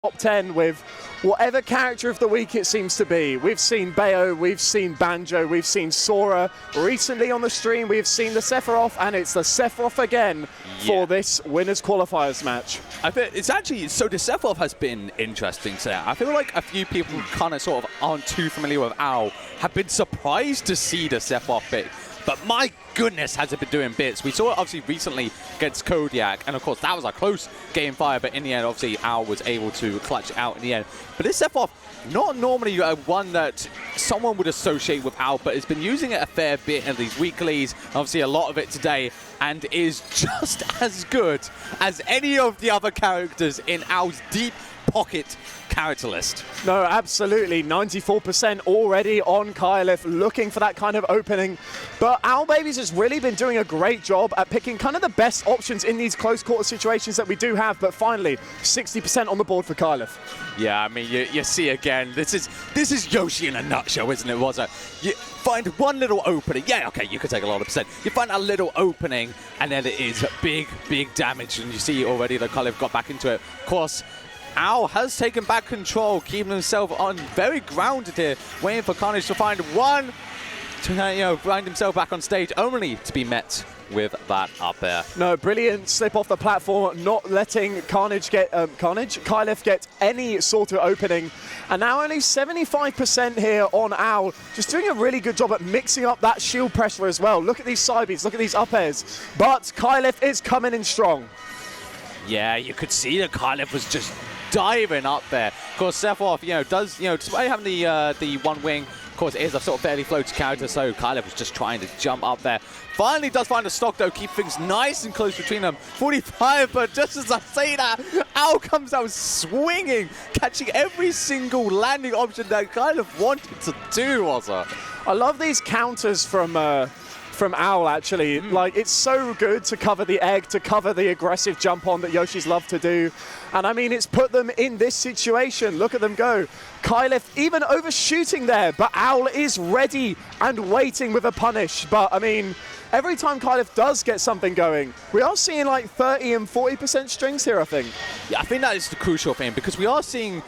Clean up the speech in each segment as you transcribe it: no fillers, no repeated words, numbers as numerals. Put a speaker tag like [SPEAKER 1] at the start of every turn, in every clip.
[SPEAKER 1] top 10 with whatever character of the week it seems to be. We've seen Bayo, we've seen Banjo, we've seen Sora. Recently on the stream, we've seen the Sephiroth, and it's the Sephiroth again for this winners qualifiers match.
[SPEAKER 2] I think it's actually, so the Sephiroth has been interesting today. I feel like a few people who kind of sort of aren't too familiar with Owl have been surprised to see the Sephiroth pick. But my goodness, has it been doing bits. We saw it obviously recently against Kodiak, and of course that was a close game fire, but in the end, obviously, Owl was able to clutch it out in the end. But this Sephiroth, not normally one that someone would associate with Owl, but has been using it a fair bit in these weeklies, obviously a lot of it today, and is just as good as any of the other characters in Owl's deep pocket character list.
[SPEAKER 1] No, absolutely. 94% already on Kyleth, looking for that kind of opening. But OwlBBs has really been doing a great job at picking kind of the best options in these close quarter situations that we do have. But finally, 60% on the board for Kyleth.
[SPEAKER 2] Yeah, I mean, you see again, this is Yoshi in a nutshell, isn't it, Wazza? You find one little opening. Yeah, okay, you could take a lot of percent. You find a little opening, and then it is big, big damage. And you see already that Kyleth got back into it. Of course, Owl has taken back control, keeping himself on very grounded here, waiting for Carnage to find one to find himself back on stage, only to be met with that up there.
[SPEAKER 1] No, brilliant slip off the platform, not letting Kyleth get any sort of opening. And now only 75% here on Owl, just doing a really good job at mixing up that shield pressure as well. Look at these side beats, look at these up airs. But Kyleth is coming in strong.
[SPEAKER 2] Yeah, you could see that Kyleth was just diving up there. Of course, Sephiroth, does, despite having the one wing, of course, it is a sort of fairly floaty character, so Kyleth was just trying to jump up there. Finally does find a stock, though, keep things nice and close between them. 45, but just as I say that, Owl comes out swinging, catching every single landing option that Kyleth wanted to do, also.
[SPEAKER 1] I love these counters from Owl, actually. Like, it's so good to cover the egg, to cover the aggressive jump on that Yoshi's love to do. And I mean, it's put them in this situation. Look at them go. Kyleth even overshooting there, but Owl is ready and waiting with a punish. But I mean, every time Kyleth does get something going, we are seeing like 30 and 40% strings here, I think.
[SPEAKER 2] Yeah, I think that is the crucial thing, because we are seeing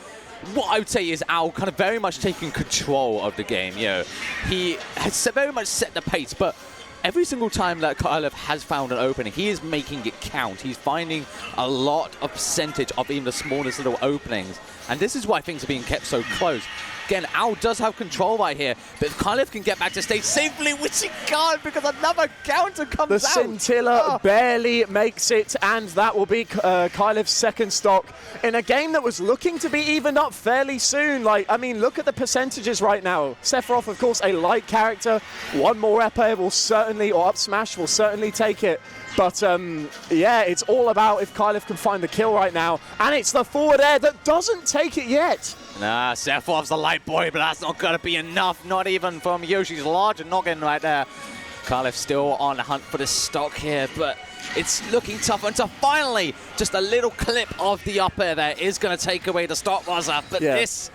[SPEAKER 2] what I would say is Owl kind of very much taking control of the game. He has very much set the pace, but every single time that Kyleth has found an opening, he is making it count. He's finding a lot of percentage of even the smallest little openings. And this is why things are being kept so close. Again, Owl does have control right here, but if Kyleth can get back to stage safely, which he can't because another counter comes out.
[SPEAKER 1] The Scintilla barely makes it, and that will be Kyleth's second stock in a game that was looking to be evened up fairly soon. Like, I mean, look at the percentages right now. Sephiroth, of course, a light character. One more up air will certainly, or up smash will certainly take it. But, yeah, it's all about if Kyleth can find the kill right now. And it's the forward air that doesn't take it yet.
[SPEAKER 2] Nah, Sephiroth's a light boy, but that's not going to be enough. Not even from Yoshi's larger noggin right there. Kyleth still on the hunt for the stock here, but it's looking tough until finally just a little clip of the up air there is going to take away the stock buzzer. But this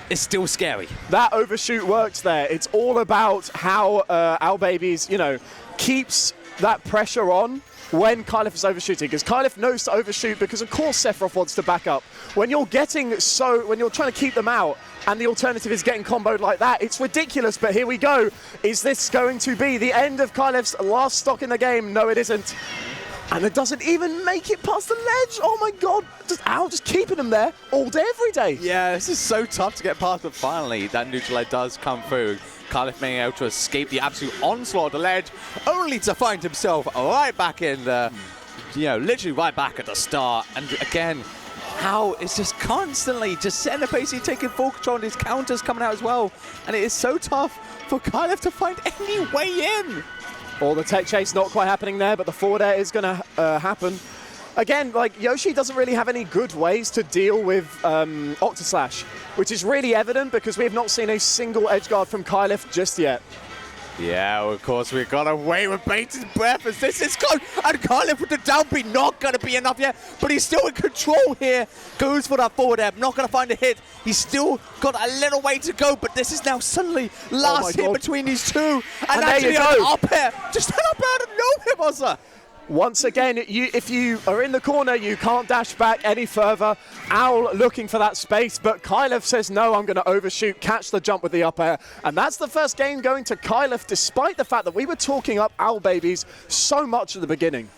[SPEAKER 2] is still scary.
[SPEAKER 1] That overshoot works there. It's all about how OwlBBs, keeps that pressure on when Kyleth is overshooting, because Kyleth knows to overshoot because of course Sephiroth wants to back up. When you're trying to keep them out and the alternative is getting comboed like that, it's ridiculous. But here we go. Is this going to be the end of Kyleth's last stock in the game? No, it isn't. And it doesn't even make it past the ledge. Oh my God, Owl just keeping them there all day, every day.
[SPEAKER 2] Yeah, this is so tough to get past, but finally that neutral edge does come through. Kyleth being able to escape the absolute onslaught of the ledge, only to find himself right back in the, literally right back at the start. And again, Owl is just constantly just setting the pace, he's taking full control, and his counters coming out as well. And it is so tough for Kyleth to find any way in.
[SPEAKER 1] Or the tech chase not quite happening there, but the forward air is going to happen. Again, like, Yoshi doesn't really have any good ways to deal with Octaslash, which is really evident because we have not seen a single edge guard from Kyleth just yet.
[SPEAKER 2] Yeah, well, of course, we got away with bated breath as this is gone. And Kyleth with the down B, not going to be enough yet, but he's still in control here. Goes for that forward air, not going to find a hit. He's still got a little way to go, but this is now suddenly last hit between these two. And actually an up air, just an up out of nowhere, Buzzer.
[SPEAKER 1] Once again, if you are in the corner, you can't dash back any further. Owl looking for that space, but Kyleth says, no, I'm going to overshoot, catch the jump with the up air. And that's the first game going to Kyleth, despite the fact that we were talking up OwlBBs so much at the beginning.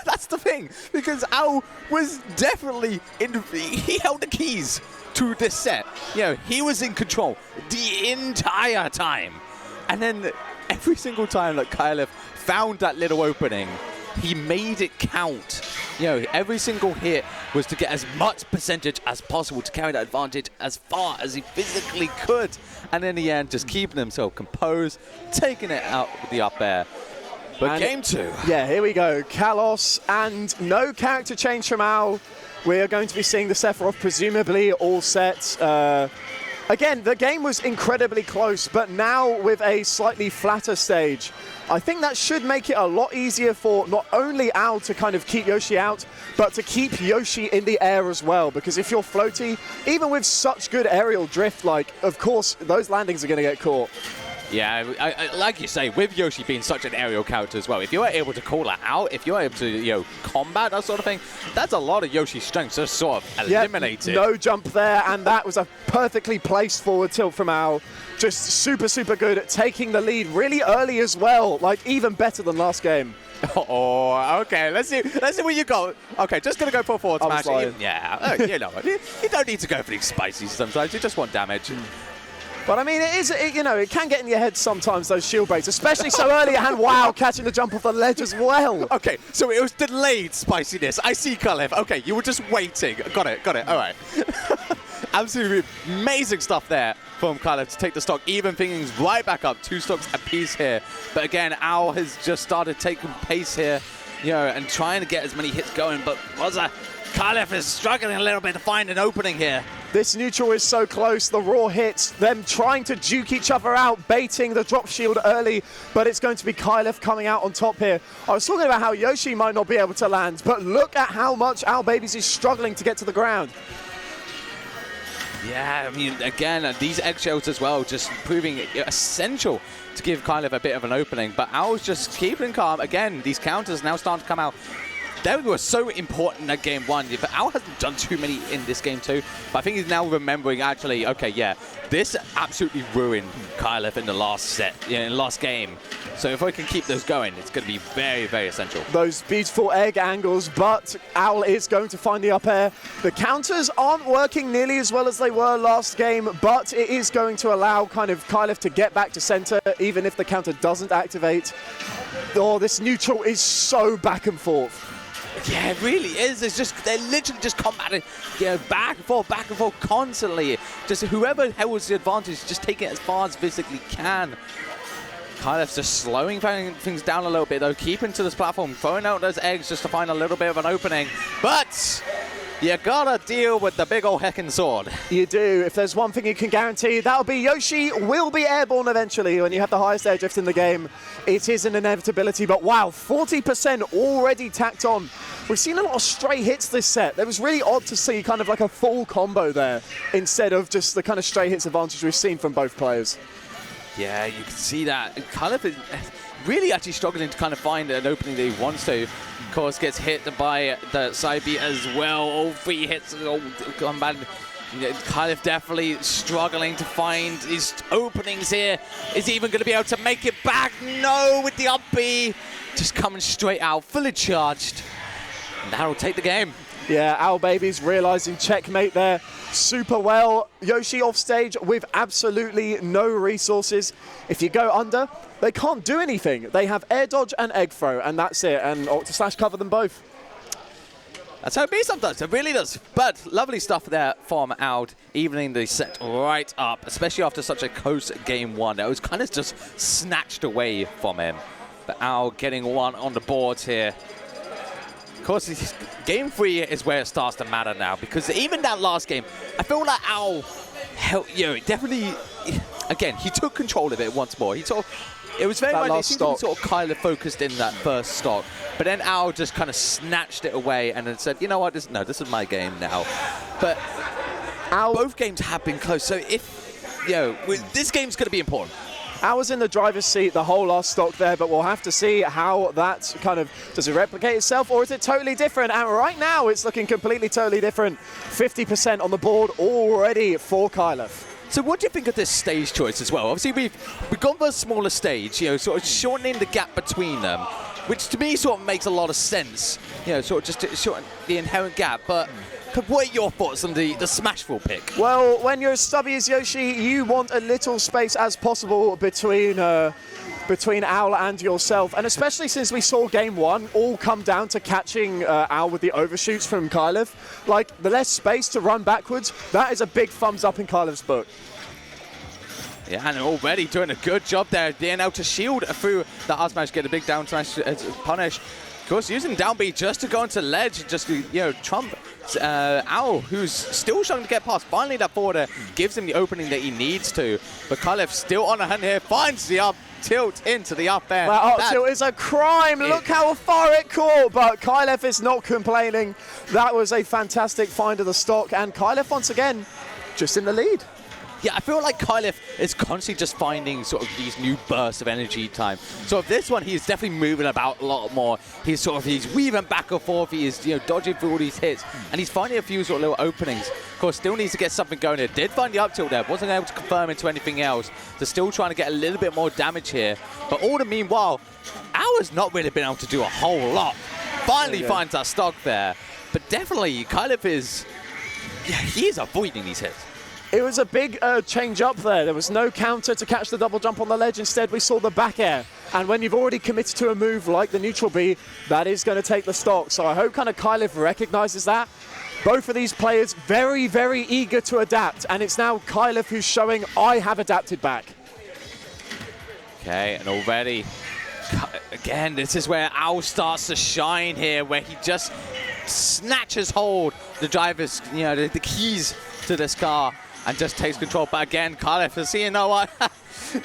[SPEAKER 2] That's the thing, because Owl was definitely he held the keys to this set. You know, he was in control the entire time. And then every single time that Kyleth found that little opening, he made it count. You know, every single hit was to get as much percentage as possible to carry that advantage as far as he physically could. And in the end, just keeping himself composed, taking it out with the up air. But game 2.
[SPEAKER 1] Yeah, here we go. Kylethh, and no character change from Owl. We are going to be seeing the Sephiroth presumably all set. Again, the game was incredibly close, but now with a slightly flatter stage, I think that should make it a lot easier for not only Owl to kind of keep Yoshi out, but to keep Yoshi in the air as well. Because if you're floaty, even with such good aerial drift, like, of course, those landings are going to get caught.
[SPEAKER 2] Yeah, I, like you say, with Yoshi being such an aerial character as well, if you are able to call that out, if you're able to, you know, combat that sort of thing, that's a lot of Yoshi's strengths just sort of eliminated.
[SPEAKER 1] No jump there, and that was a perfectly placed forward tilt from Owl. Just super, super good at taking the lead really early as well, like even better than last game.
[SPEAKER 2] Oh, okay. Let's see what you got. Okay, just gonna go for a forward smash. Yeah, you know, you don't need to go for these spicy sometimes. You just want damage.
[SPEAKER 1] But I mean, you know, it can get in your head sometimes, those shield breaks, especially so early, and wow, catching the jump off the ledge as well.
[SPEAKER 2] Okay, so it was delayed spiciness. I see, Kyleth. Okay, you were just waiting. Got it. All right. Absolutely amazing stuff there from Kyleth to take the stock, even things right back up, 2 stocks apiece here. But again, Owl has just started taking pace here, you know, and trying to get as many hits going. But Kyleth is struggling a little bit to find an opening here.
[SPEAKER 1] This neutral is so close, the raw hits, them trying to juke each other out, baiting the drop shield early, but it's going to be Kyleth coming out on top here. I was talking about how Yoshi might not be able to land, but look at how much OwlBBs is struggling to get to the ground.
[SPEAKER 2] Yeah, I mean, again, these eggshells as well, just proving essential to give Kyleth a bit of an opening, but Owl's just keeping calm. Again, these counters now starting to come out. They were so important at game 1, but Owl hasn't done too many in this game too. But I think he's now remembering, actually, okay, yeah, this absolutely ruined Kyleth in the last set, in the last game. So if I can keep those going, it's going to be very, very essential.
[SPEAKER 1] Those beautiful egg angles, but Owl is going to find the up air. The counters aren't working nearly as well as they were last game, but it is going to allow kind of Kyleth to get back to center, even if the counter doesn't activate. Oh, this neutral is so back and forth.
[SPEAKER 2] Yeah, it really is. It's just, they're literally just combating, you know, back and forth constantly. Just whoever holds the advantage, just take it as far as physically can. Kyleth's just slowing things down a little bit, though, keeping to this platform, throwing out those eggs just to find a little bit of an opening. But you gotta deal with the big old heckin' sword. You do. If there's one thing you can guarantee, that'll be Yoshi will be airborne eventually. When you have the highest air drift in the game, it is an inevitability. But wow, 40% already tacked on. We've seen a lot of stray hits this set. It was really odd to see kind of like a full combo there instead of just the kind of stray hits advantage we've seen from both players. Yeah, you can see that. Kyleth is really actually struggling to kind of find an opening that he wants to. Of course, gets hit by the side beat as well. All 3 hits come back. Kyleth definitely struggling to find his openings here. Is he even going to be able to make it back? No, with the up B. Just coming straight out, fully charged. And that'll take the game. Yeah, OwlBBs realizing checkmate there super well. Yoshi off stage with absolutely no resources. If you go under, they can't do anything. They have air dodge and egg throw, and that's it. And Octaslash cover them both. That's how it be sometimes. It really does. But lovely stuff there from Owl, evening the set right up, especially after such a close game 1. It was kind of just snatched away from him. But Owl getting one on the board here. Of course, game 3 is where it starts to matter now, because even that last game, I feel like Owl, definitely, again, he took control of it once more. He sort of, it was very much sort of Kyleth focused in that first stock, but then Owl just kind of snatched it away and then said, you know what, this is my game now. But both games have been close, so if, this game's going to be important.
[SPEAKER 1] I was in the driver's seat the whole last stock there, but we'll have to see how that kind of, does it replicate itself or is it totally different? And right now it's looking completely totally different. 50% on the board already for Kyleth.
[SPEAKER 2] So what do you think of this stage choice as well? Obviously we've gone for a smaller stage, you know, sort of shortening the gap between them, which to me sort of makes a lot of sense, you know, sort of just to shorten the inherent gap, but what are your thoughts on the Smashville pick?
[SPEAKER 1] Well, when you're as stubby as Yoshi, you want a little space as possible between Owl and yourself, and especially since we saw game one all come down to catching Owl with the overshoots from Kyleth. Like, the less space to run backwards, that is a big thumbs up in Kyleth's book.
[SPEAKER 2] Yeah, and already doing a good job there, being able to shield through the R smash, get a big down smash punish. Of course, using down B just to go into ledge, just to, you know, trump Owl, who's still struggling to get past. Finally, that forward gives him the opening that he needs to. But Kyleth still on the hunt here, finds the up tilt into the up air.
[SPEAKER 1] That up tilt is a crime. Look how far it caught, but Kyleth is not complaining. That was a fantastic find of the stock, and Kyleth once again just in the lead.
[SPEAKER 2] Yeah, I feel like Kyleth is constantly just finding sort of these new bursts of energy time. So of this one, he's definitely moving about a lot more. He's weaving back and forth. He is, you know, dodging through all these hits, and he's finding a few sort of little openings. Of course, still needs to get something going here. Did find the up tilt there. Wasn't able to confirm into anything else. So still trying to get a little bit more damage here. But all the meanwhile, Owl has not really been able to do a whole lot. Finally finds that stock there. But definitely, Kyleth is, yeah, he is avoiding these hits.
[SPEAKER 1] It was a big change up there. There was no counter to catch the double jump on the ledge. Instead, we saw the back air. And when you've already committed to a move like the neutral B, that is going to take the stock. So I hope kind of Kyleth recognizes that. Both of these players very, very eager to adapt. And it's now Kyleth who's showing, I have adapted back.
[SPEAKER 2] Okay, and already, again, this is where Owl starts to shine here, where he just snatches hold the driver's, you know, the keys to this car, and just takes control. But again, Kyleth is saying, you know what?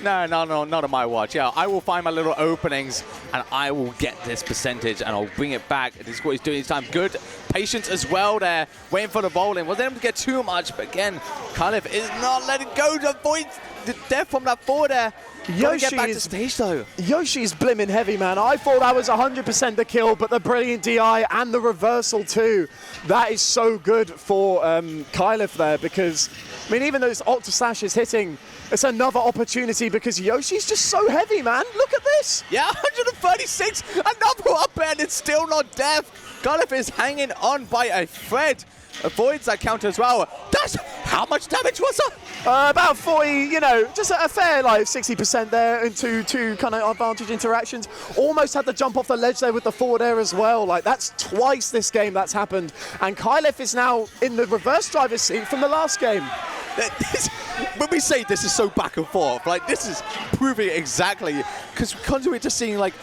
[SPEAKER 2] No, not on my watch. Yeah, I will find my little openings, and I will get this percentage, and I'll bring it back. This is what he's doing this time. Good patience as well there, waiting for the bowling. Wasn't able to get too much, but again, Kyleth is not letting go to avoid the death from that forward there.
[SPEAKER 1] Yoshi
[SPEAKER 2] get back to stage though.
[SPEAKER 1] Yoshi's blimmin' heavy, man. I thought that was 100% the kill, but the brilliant DI and the reversal too. That is so good for Kyleth there, because, I mean, even though this Octa Slash is hitting, it's another opportunity because Yoshi's just so heavy, man. Look at this.
[SPEAKER 2] Yeah, 136, another up and it's still not death. Kyleth is hanging on by a thread. Avoids that counter as well. That's how much damage was that?
[SPEAKER 1] About 40, you know, just a fair like 60% there into two kind of advantage interactions. Almost had the jump off the ledge there with the forward air as well. Like, that's twice this game that's happened. And Kyleth is now in the reverse driver's seat from the last game.
[SPEAKER 2] When we say this is so back and forth, like, this is proving exactly, because we're just seeing like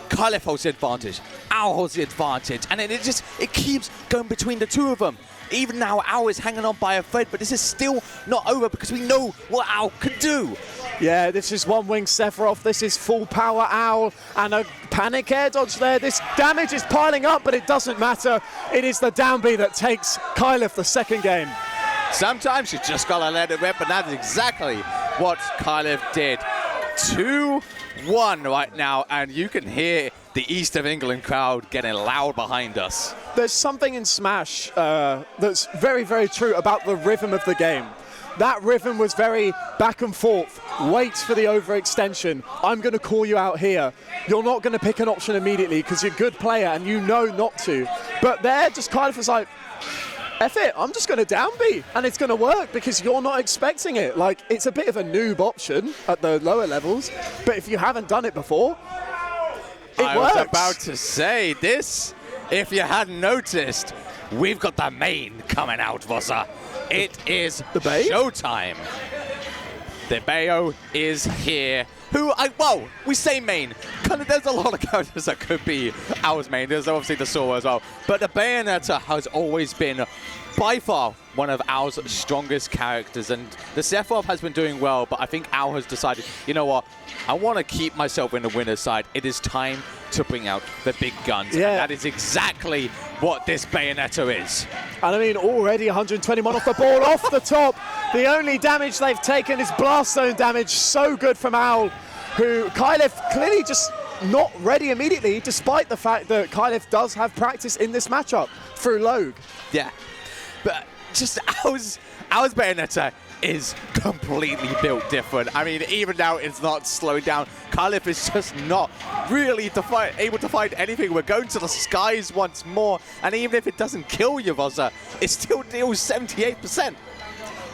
[SPEAKER 2] Kyleth holds the advantage, Owl holds the advantage, and it keeps going between the two of them. Even now, Owl is hanging on by a thread, but this is still not over because we know what Owl can do.
[SPEAKER 1] Yeah, this is one wing Sephiroth. This is full power Owl and a panic air dodge there. This damage is piling up, but it doesn't matter. It is the down B that takes Kyleth the second game.
[SPEAKER 2] Sometimes you just gotta let it rip, and that's exactly what Kyleth did. 2-1 right now, and you can hear the East of England crowd getting loud behind us.
[SPEAKER 1] There's something in Smash that's very, very true about the rhythm of the game. That rhythm was very back and forth. Wait for the overextension. I'm going to call you out here. You're not going to pick an option immediately because you're a good player and you know not to. But there, just Kyleth was like, F it, I'm just going to down B, and it's going to work because you're not expecting it. Like, it's a bit of a noob option at the lower levels, but if you haven't done it before, it works. I
[SPEAKER 2] was about to say this. If you hadn't noticed, we've got the main coming out, Vossa. It is
[SPEAKER 1] the Bay?
[SPEAKER 2] Showtime. The Bayo is here. Well, we say main. Kind of, there's a lot of characters that could be Owl's main. There's obviously the Sora as well. But the Bayonetta has always been, by far, one of Owl's strongest characters. And the Sephiroth has been doing well, but I think Owl has decided, you know what? I want to keep myself in the winner's side. It is time to bring out the big guns. Yeah. And that is exactly what this Bayonetta is.
[SPEAKER 1] And I mean, already 121 off the ball, off the top. The only damage they've taken is blast zone damage. So good from Owl. who Kyleth clearly just not ready immediately, despite the fact that Kyleth does have practice in this matchup through Logue.
[SPEAKER 2] Yeah, but just Owl's Bayonetta is completely built different. I mean, even now it's not slowing down. Kyleth is just not really able to find anything. We're going to the skies once more, and even if it doesn't kill Yavaza, it still deals 78%.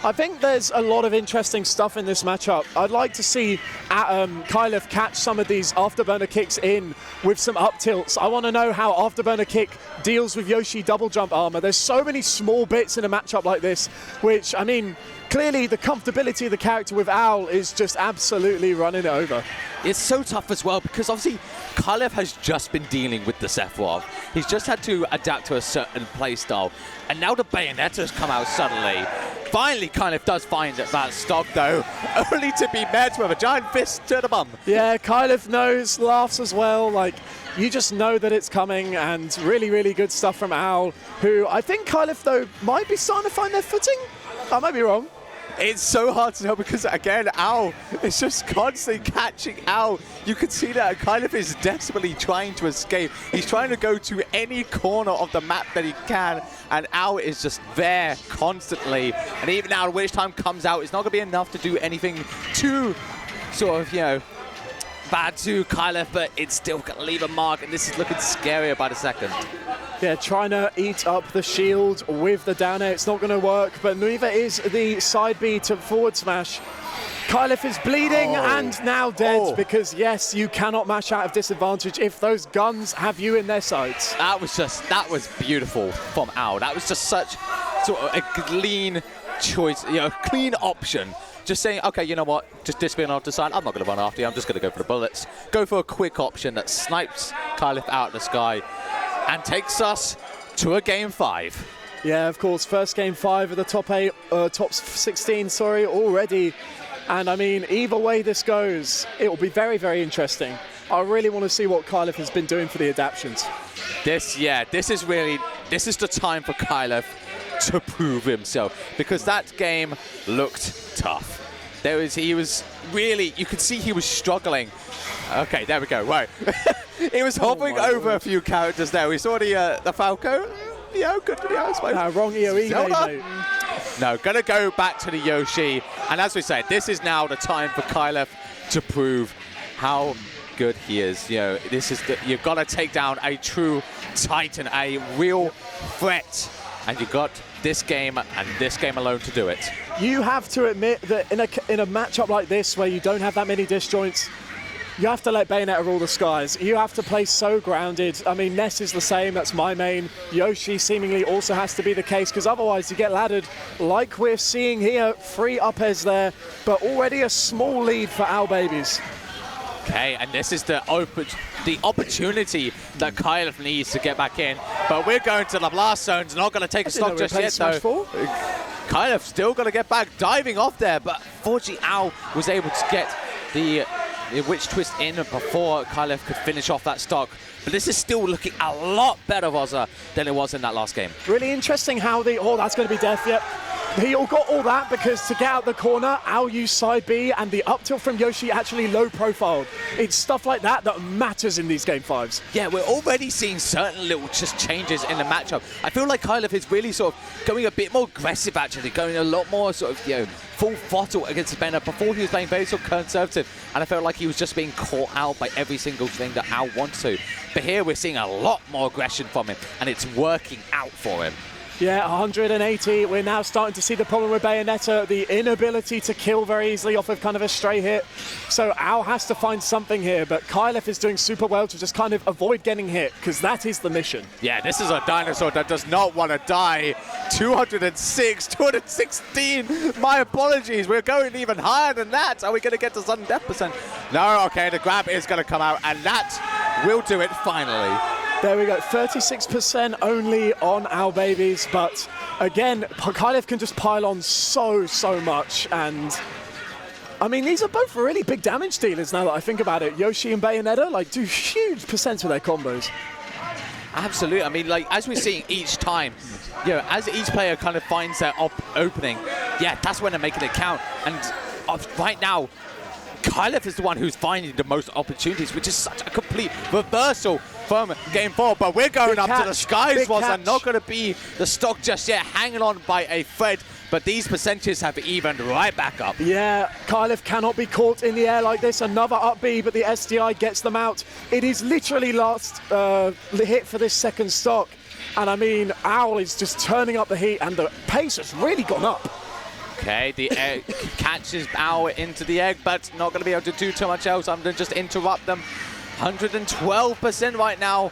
[SPEAKER 1] I think there's a lot of interesting stuff in this matchup. I'd like to see Kyleth catch some of these afterburner kicks in with some up tilts. I want to know how afterburner kick deals with Yoshi double jump armor. There's so many small bits in a matchup like this, which, I mean, clearly the comfortability of the character with Owl is just absolutely running it over.
[SPEAKER 2] It's so tough as well because obviously Kyleth has just been dealing with the Sephiroth. He's just had to adapt to a certain playstyle. And now the Bayonetta's come out suddenly. Finally, Kyleth does find that stock, though, only to be met with a giant fist to the bum.
[SPEAKER 1] Yeah, Kyleth knows, laughs as well. Like, you just know that it's coming, and really, really good stuff from Owl, who I think Kyleth, though, might be starting to find their footing. I might be wrong.
[SPEAKER 2] It's so hard to tell because, again, Owl is just constantly catching Owl. You can see that Kyleth is desperately trying to escape. He's trying to go to any corner of the map that he can, and Owl is just there constantly. And even now, Witch Time comes out, it's not going to be enough to do anything too sort of, you know, bad to Kyleth, but it's still going to leave a mark, and this is looking scarier by the second.
[SPEAKER 1] Yeah, trying to eat up the shield with the down air. It's not going to work, but neither is the side B to forward smash. Kyleth is bleeding and now dead because, yes, you cannot mash out of disadvantage if those guns have you in their sights.
[SPEAKER 2] That was beautiful from Owl. That was just such sort of a clean choice, you know, clean option. Just saying, okay, you know what, just disappearing off the side. I'm not going to run after you. I'm just going to go for the bullets. Go for a quick option that snipes Kyleth out of the sky and takes us to a game 5.
[SPEAKER 1] Yeah, of course, first game 5 of the top 16, already. And I mean, either way this goes, it will be very, very interesting. I really want to see what Kyleth has been doing for the adaptions.
[SPEAKER 2] This is the time for Kyleth to prove himself, because that game looked tough. He was really, you could see he was struggling. Okay, there we go, right. He was hovering over a few characters there. We saw the Falco. Yeah, good video, I suppose.
[SPEAKER 1] Wrong EOE, mate.
[SPEAKER 2] No, gonna go back to the Yoshi. And as we said, this is now the time for Kyleth to prove how good he is. You know, you've got to take down a true titan, a real threat. And you've got this game and this game alone to do it.
[SPEAKER 1] You have to admit that in a matchup like this, where you don't have that many disjoints, you have to let Bayonetta rule the skies. You have to play so grounded. I mean, Ness is the same. That's my main. Yoshi seemingly also has to be the case, because otherwise you get laddered like we're seeing here. 3 up airs there, but already a small lead for OwlBBs.
[SPEAKER 2] Okay, and this is the opportunity that Kyleth needs to get back in. But we're going to the blast zones. Not going to take a stock just yet, though. Kyleth still going to get back, diving off there. But fortunately, Owl was able to get the Witch Twist in before Kyleth could finish off that stock. But this is still looking a lot better, Vozza, than it was in that last game.
[SPEAKER 1] Really interesting how that's going to be death, yep. He got all that because to get out the corner, Owl used side B, and the up tilt from Yoshi actually low profiled. It's stuff like that that matters in these game 5s.
[SPEAKER 2] Yeah, we're already seeing certain little just changes in the matchup. I feel like Kyleth is really sort of going a bit more aggressive, actually, going a lot more sort of, you know, full throttle against Banner. Before he was playing very sort of conservative, and I felt like he was just being caught out by every single thing that Owl wants to. But here we're seeing a lot more aggression from him, and it's working out for him.
[SPEAKER 1] Yeah, 180. We're now starting to see the problem with Bayonetta, the inability to kill very easily off of kind of a stray hit. So Owl has to find something here, but Kyleth is doing super well to just kind of avoid getting hit, because that is the mission.
[SPEAKER 2] Yeah, this is a dinosaur that does not want to die. 206, 216. My apologies. We're going even higher than that. Are we going to get to sudden death percent? No, okay, the grab is going to come out, and that will do it finally.
[SPEAKER 1] There we go, 36% only on OwlBBs, but again, Kyleth can just pile on so much, and I mean, these are both really big damage dealers now that I think about it. Yoshi and Bayonetta, like, do huge percents with their combos.
[SPEAKER 2] Absolutely, I mean, like, as we're seeing each time, you know, as each player kind of finds their opening, yeah, that's when they're making it count, and right now, Kyleth is the one who's finding the most opportunities, which is such a complete reversal from Game 4. But we're going up to the skies, and not going to be the stock just yet, hanging on by a thread. But these percentages have evened right back up.
[SPEAKER 1] Yeah, Kyleth cannot be caught in the air like this. Another up B, but the SDI gets them out. It is literally last hit for this second stock. And I mean, Owl is just turning up the heat, and the pace has really gone up.
[SPEAKER 2] Okay, the egg catches Owl into the egg, but not going to be able to do too much else. I'm going to just interrupt them. 112% right now.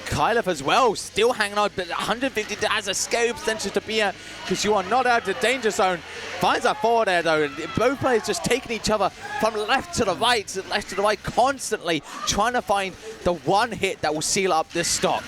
[SPEAKER 2] Kyleth as well, still hanging on, but 150 has a scary potential to be at, because you are not out of the danger zone. Finds that forward there though, and both players just taking each other from left to the right, constantly trying to find the one hit that will seal up this stock.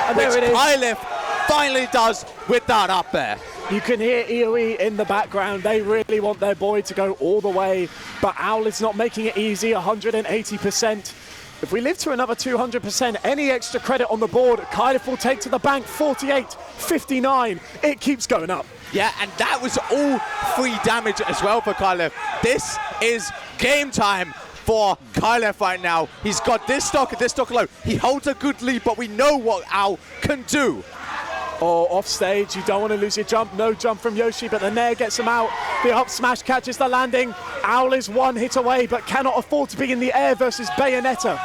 [SPEAKER 1] And
[SPEAKER 2] which
[SPEAKER 1] there it is.
[SPEAKER 2] Kyleth finally does with that up there.
[SPEAKER 1] You can hear EOE in the background. They really want their boy to go all the way, but Owl is not making it easy, 180%. If we live to another 200%, any extra credit on the board, Kyleth will take to the bank, 48, 59. It keeps going up.
[SPEAKER 2] Yeah, and that was all free damage as well for Kyleth. This is game time for Kyleth right now. He's got this stock and this stock alone. He holds a good lead, but we know what Owl can do.
[SPEAKER 1] Or off stage, you don't want to lose your jump. No jump from Yoshi, but the Nair gets him out. The up smash catches the landing. Owl is one hit away, but cannot afford to be in the air versus Bayonetta.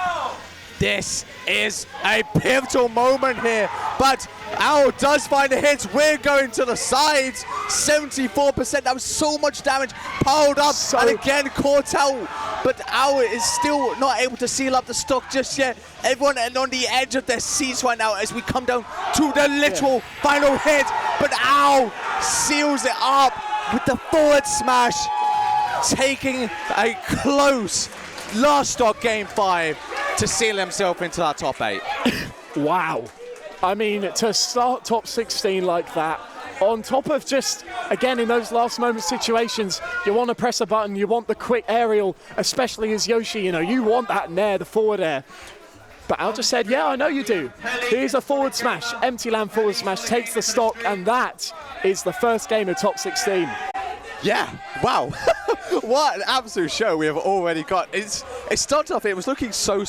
[SPEAKER 2] This is a pivotal moment here, but Owl does find the hits. We're going to the sides. 74%. That was so much damage piled up, and again caught out. But Owl is still not able to seal up the stock just yet. Everyone on the edge of their seats right now as we come down to the literal final hit. But Owl seals it up with the forward smash, taking a close last stock game 5 to seal himself into that top 8.
[SPEAKER 1] Wow. I mean, to start top 16 like that, on top of just, again, in those last moment situations, you want to press a button, you want the quick aerial, especially as Yoshi, you know, you want that Nair, the forward air. But Al just said, yeah, I know you do. Here's a forward smash, empty land forward smash, takes the stock, and that is the first game of top 16.
[SPEAKER 2] Yeah, wow. What an absolute show we have already got. It started off, it was looking so